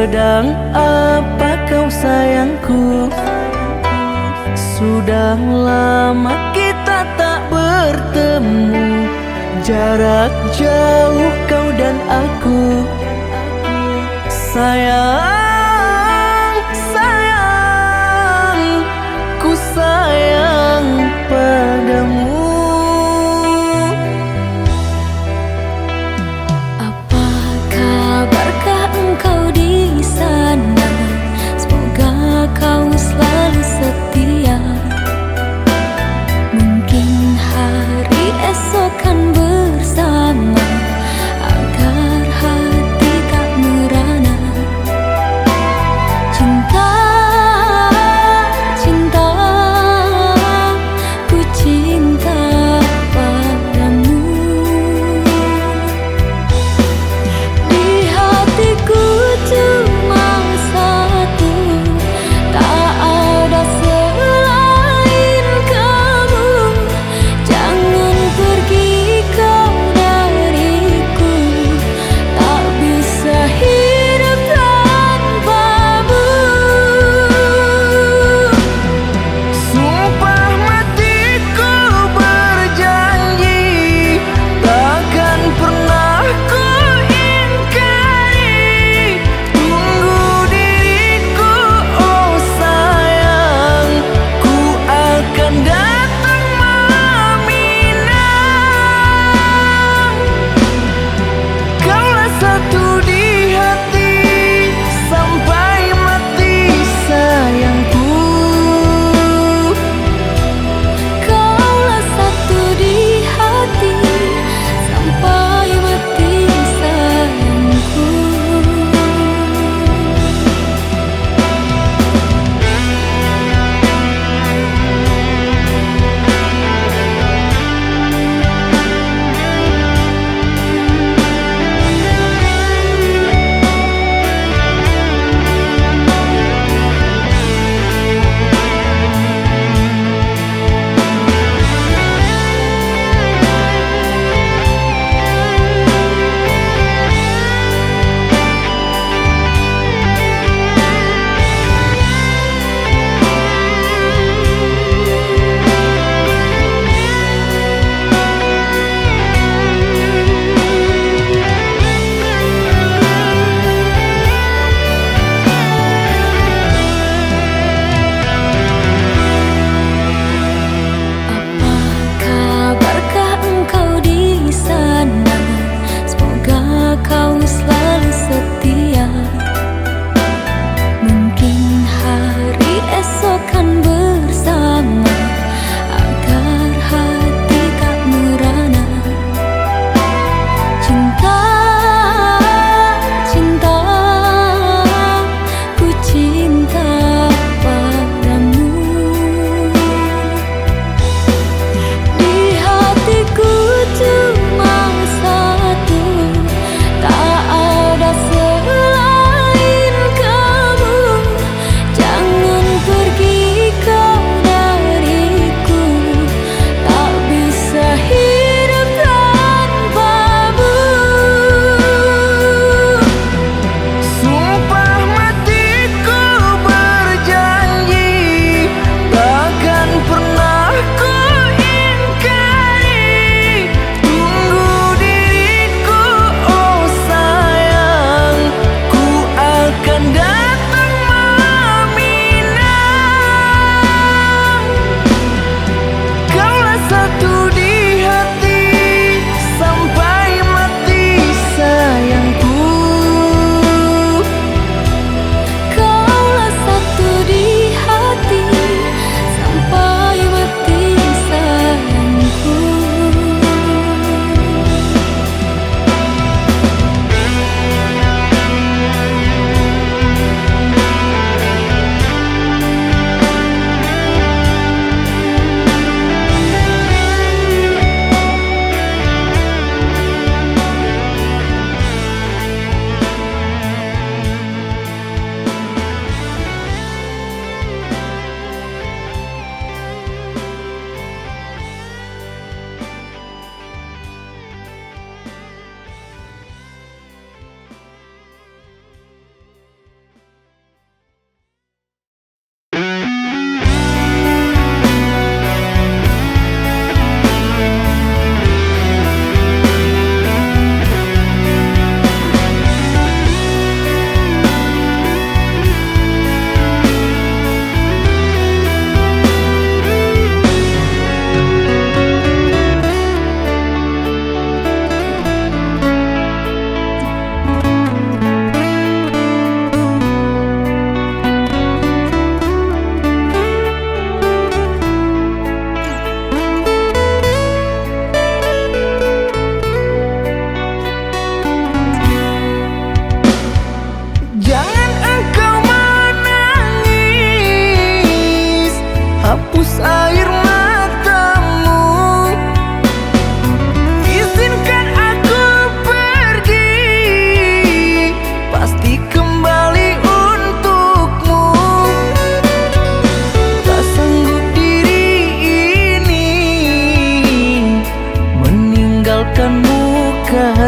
Sedang apa kau sayangku? Sudah lama kita tak bertemu, jarak jauh kau dan aku. Sayang, sayang, ku sayang padamu. Apa kabarkah engkau di sana? Semoga kau selalu setia. Mungkin hari esok kan bersama, agar hati tak merana.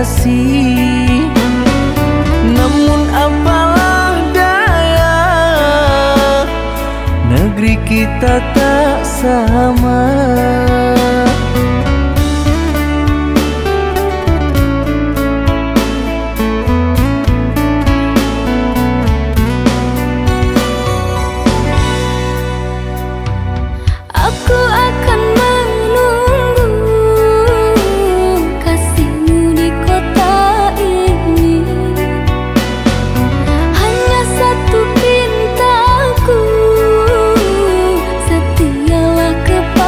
kasih. Namun apalah daya, negeri kita tak sama. Aku akan menunggu kasihmu di kota ini. Hanya satu pintaku, setialah kepada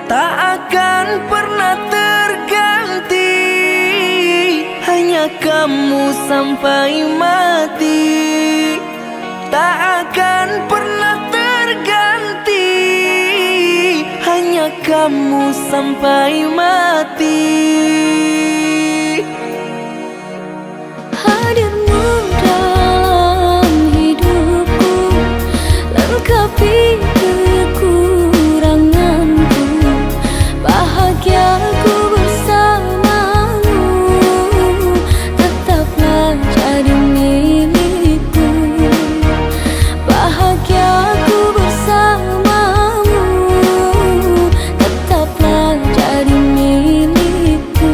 tak akan pernah terganti, hanya kamu sampai mati. Tak akan pernah terganti, hanya kamu sampai mati. Hadirmu dalam hidupku, lengkapi kekuranganku, bahagiaku bersamamu, tetaplah jadi milikku. Bahagiaku bersamamu, tetaplah jadi milikku.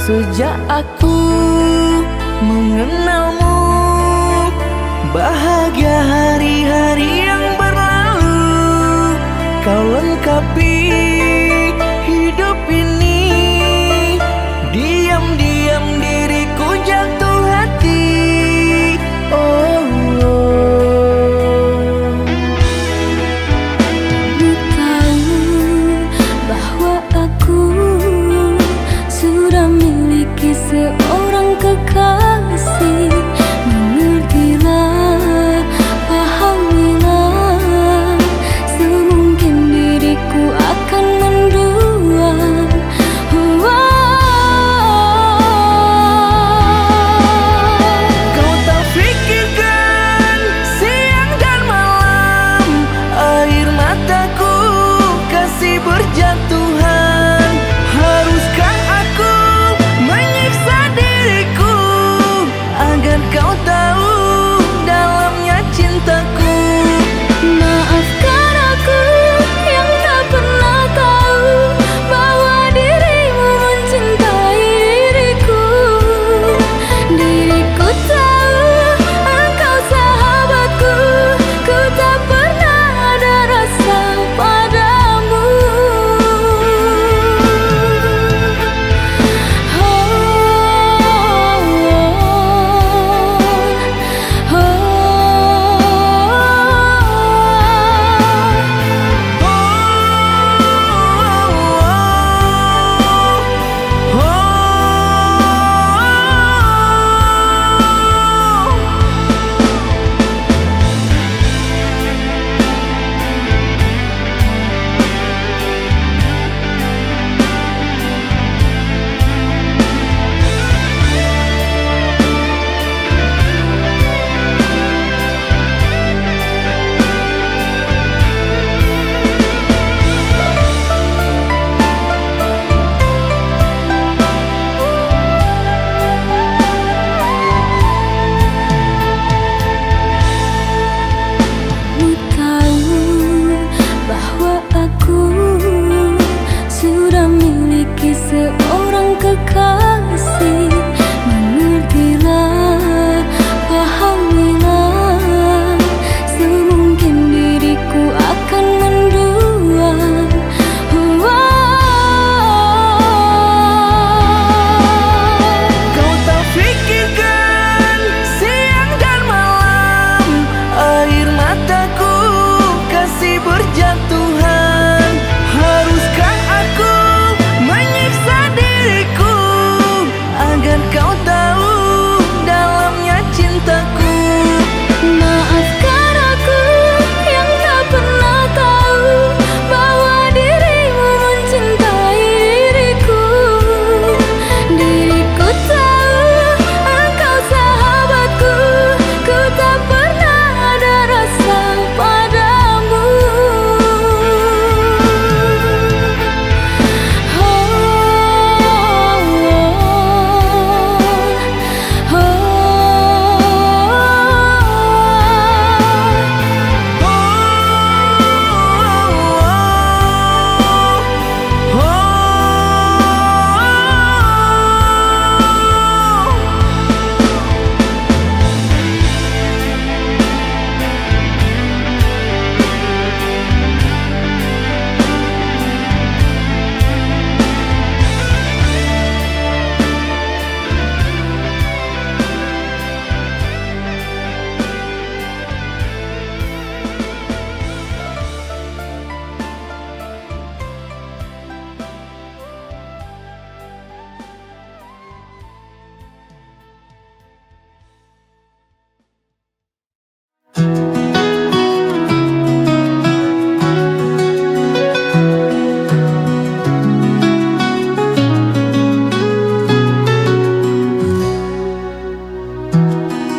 Sejak aku mengenalmu, bahagia hari-hari yang berlalu. Kau lengkapi hidup ini, diam-diam diriku jatuh hati. Oh, Ku tahu bahwa aku sudah miliki seorang kekasih. Mengertilah, pahamilah, semungkin diriku akan mendua. kau tak pikirkan siang dan malam, air mataku kasih berjatuhan. Haruskah aku menyiksa diriku agar kau tahu dalamnya cintaku? Maafkan aku yang tak pernah tahu bahwa dirimu mencintai diriku. Diriku tahu engkau sahabatku, ku tak pernah ada rasa padamu. Ku tahu bahwa aku sudah miliki seorang kekasih. Mengertilah, pahamilah, semungkin diriku akan mendua. Kau tak pikirkan siang dan malam, air mataku kasih berjatuhan. Haruskah aku menyiksa diriku agar kau tahu dalamnya cintaku? Maafkan aku yang tak pernah tahu bahwa dirimu mencintai diriku. Diriku tahu engkau sahabatku, ku tak pernah ada rasa padamu.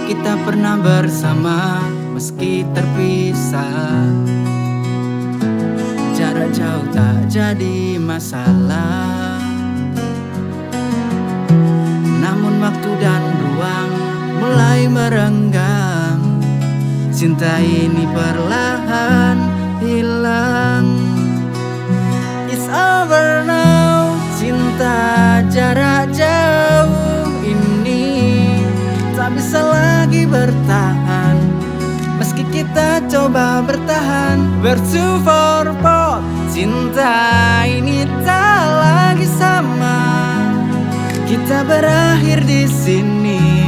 Kita pernah bersama meski terpisah. Jarak jauh tak jadi masalah, namun waktu dan ruang mulai merenggang. Cinta ini perlahan hilang. It's over now, cinta jarak jauh. coba bertahan, bersupport. Cinta ini tak lagi sama. Kita berakhir di sini,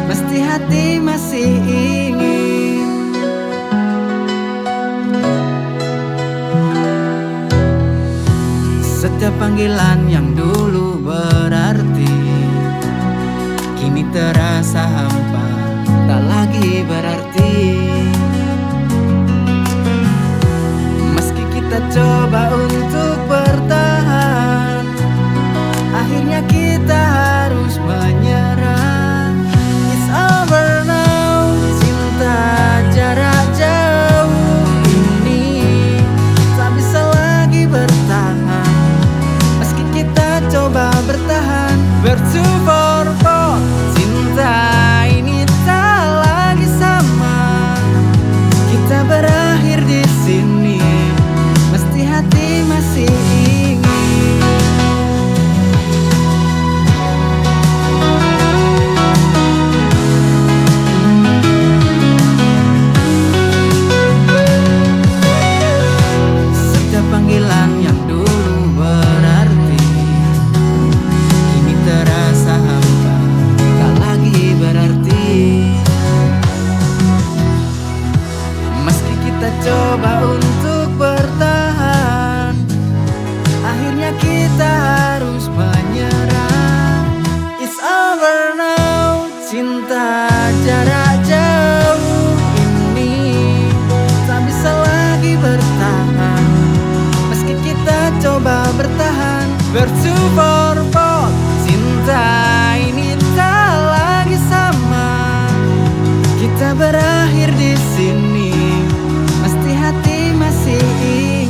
mesti hati masih ingin. Setiap panggilan yang dulu berarti kini terasa hampa, tak lagi berarti. Meski kita coba untuk bertahan, akhirnya kita harus menyerah. It's over now, cinta jarak jauh ini tak bisa lagi bertahan. Meski kita coba bertahan, bersupport, cinta ini tak lagi sama. Kita berakhir di sini, mesti hati masih ingin. Setiap panggilan yang dulu berarti kini terasa hampa, tak lagi berarti. Meski kita coba untuk bertahan, akhirnya kita harus menyerah. It's over now, cinta jarak jauh ini tak bisa lagi bertahan. Meski kita coba bertahan, bersupport, cinta ini tak lagi sama. Kita berakhir di sini, mesti hati masih ingin.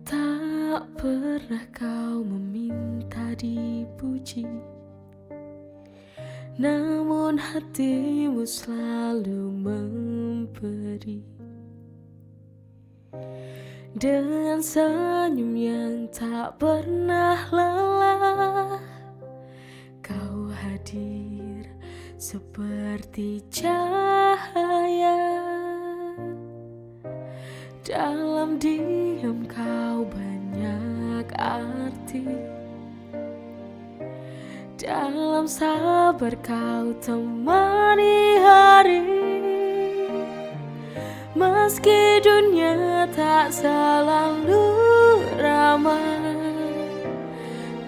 Tak pernah kau meminta dipuji, namun hatimu selalu memberi. Dengan senyum yang tak pernah lelah, kau hadir seperti cahaya. Dalam diam kau banyak arti, dalam sabar kau temani hari. Meski dunia tak selalu ramah,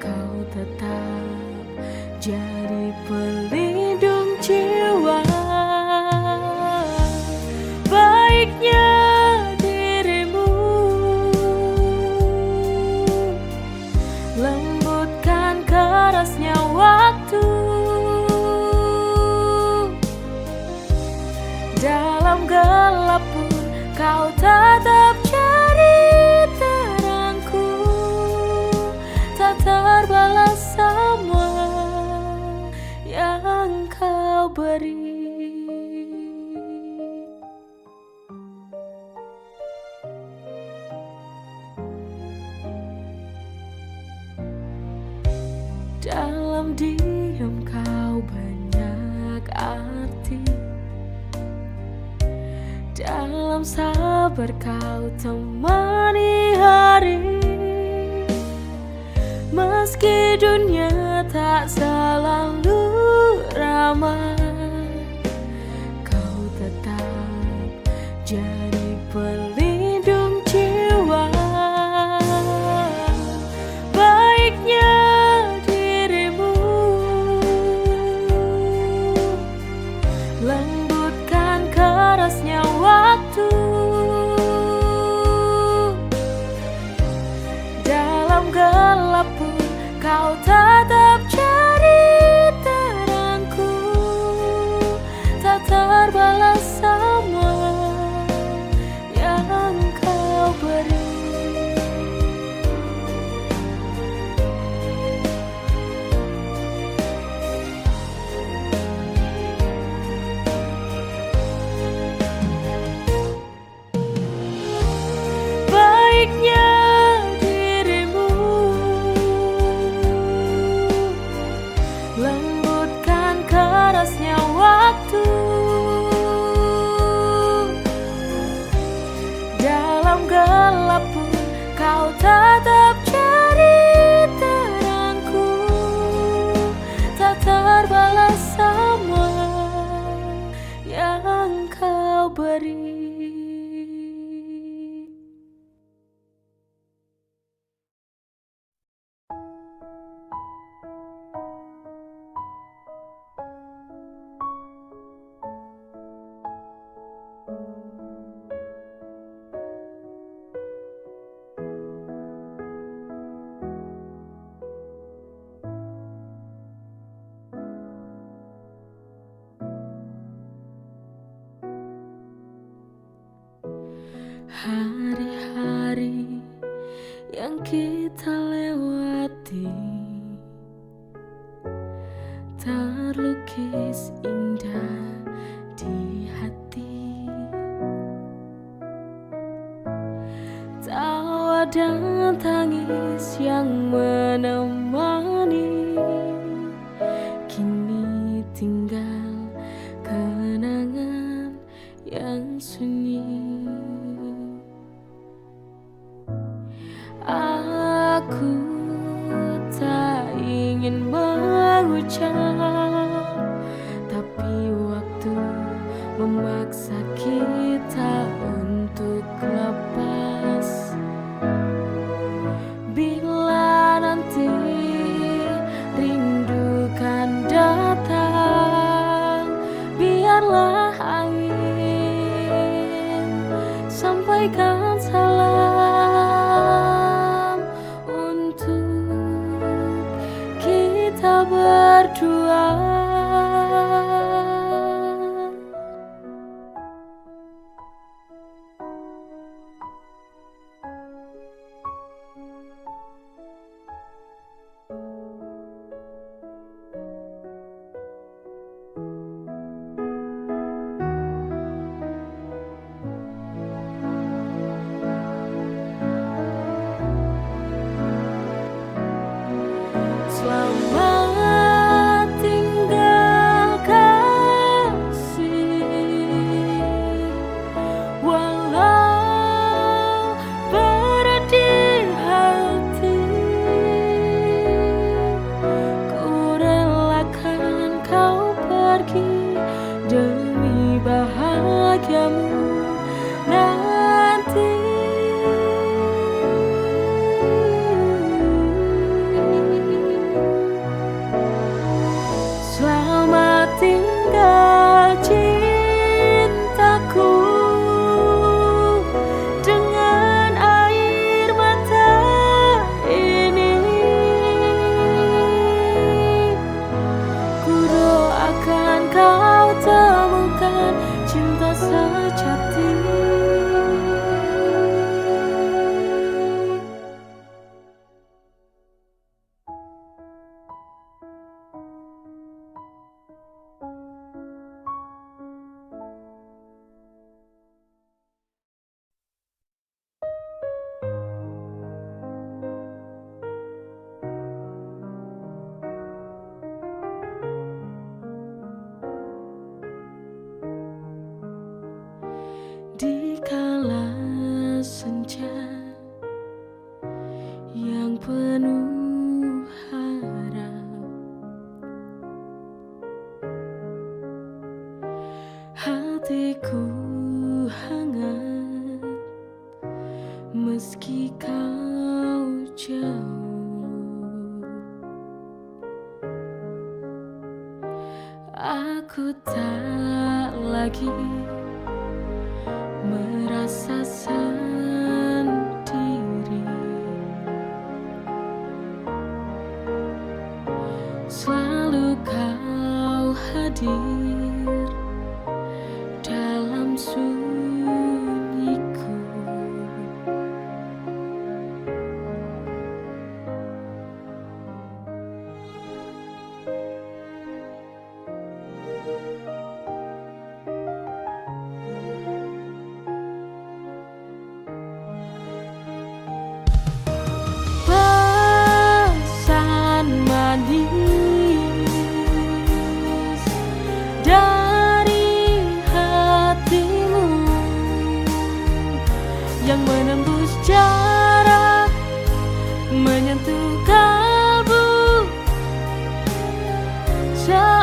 kau tetap jadi pelindung jiwa. Baiknya lembutkan kerasnya waktu, dalam gelap pun kau tetap cari terangku. Tak terbalas semua yang kau beri. Dalam diam kau banyak arti, dalam sabar kau temani hari. Meski dunia tak selalu ramah, kau tetap jadi pelindung jiwa. Baiknya lembutkan kerasnya waktu, dalam gelap pun kau tetap cari terangku. lembutkan kerasnya waktu. Dalam gelap pun kau tetap jadi terangku, tak terbalas semua yang kau beri. Hari-hari yang kita lewati terlukis indah di hati. Tawa dan tangis yang menemani, kini tinggal kenangan yang sunyi. Aku tak ingin mengucap, tapi waktu memaksa kita untuk lepas. Bila nanti rindu kan datang, biarlah angin sampaikan salam untuk kita berdua. Selamat tinggal kasih, walau berat di hati, ku relakan kau pergi demi bahagiamu nanti. Selamat tinggal cintaku, dengan air mata ini ku doakan kau temukan cinta sejati. Di kala senja yang penuh harap, hatiku hangat meski kau jauh. Aku tak lagi merasa sendiri, selalu kau hadir dalam sunyiku. Pesan manis jauh.